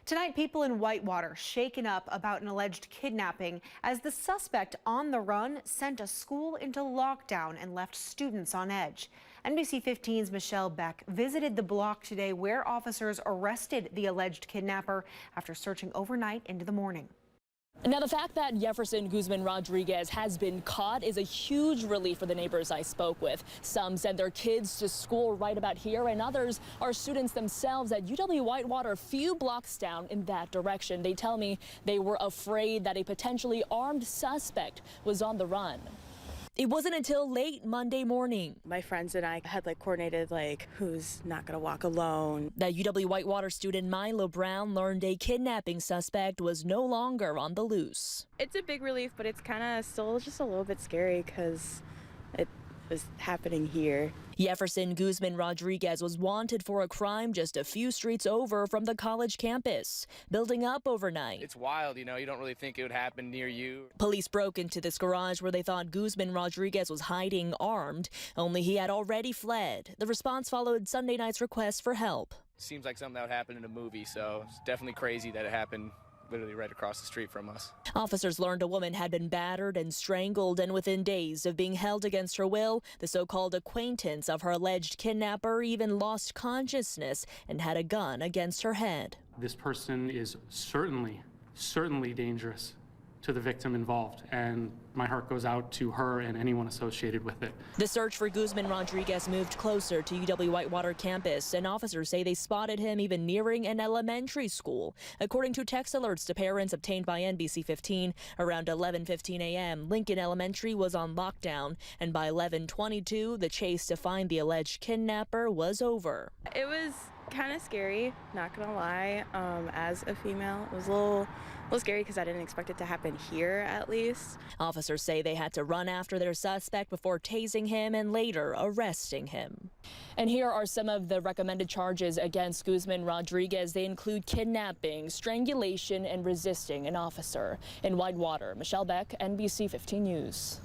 Tonight, people in Whitewater shaken up about an alleged kidnapping as the suspect on the run sent a school into lockdown and left students on edge. NBC 15's Michelle Beck visited the block today where officers arrested the alleged kidnapper after searching overnight into the morning. Now, the fact that Yefferson Guzman Rodriguez has been caught is a huge relief for the neighbors I spoke with. Some send their kids to school right about here, and others are students themselves at UW-Whitewater, a few blocks down in that direction. They tell me they were afraid that a potentially armed suspect was on the run. It wasn't until late Monday morning. My friends and I had coordinated who's not gonna walk alone. That UW-Whitewater student Milo Brown learned a kidnapping suspect was no longer on the loose. It's a big relief, but it's kind of still just a little bit scary because it was happening here. Yefferson Guzman Rodriguez was wanted for a crime just a few streets over from the college campus, building up overnight. It's wild, you don't really think it would happen near you. Police broke into this garage where they thought Guzman Rodriguez was hiding armed, only he had already fled. The response followed Sunday night's request for help. Seems like something that would happen in a movie, so it's definitely crazy that it happened literally right across the street from us. Officers learned a woman had been battered and strangled, and within days of being held against her will, the so-called acquaintance of her alleged kidnapper even lost consciousness and had a gun against her head. This person is certainly dangerous to the victim involved, and my heart goes out to her and anyone associated with it. The search for Guzman Rodriguez moved closer to UW-Whitewater campus, and officers say they spotted him even nearing an elementary school. According to text alerts to parents obtained by NBC 15, around 11:15 a.m., Lincoln Elementary was on lockdown, and by 11:22, the chase to find the alleged kidnapper was over. It was kind of scary, not gonna lie. As a female, it was a little scary because I didn't expect it to happen here, at least. Officers say they had to run after their suspect before tasing him and later arresting him. And here are some of the recommended charges against Guzman Rodriguez. They include kidnapping, strangulation, and resisting an officer. In Whitewater, Michelle Beck, NBC 15 News.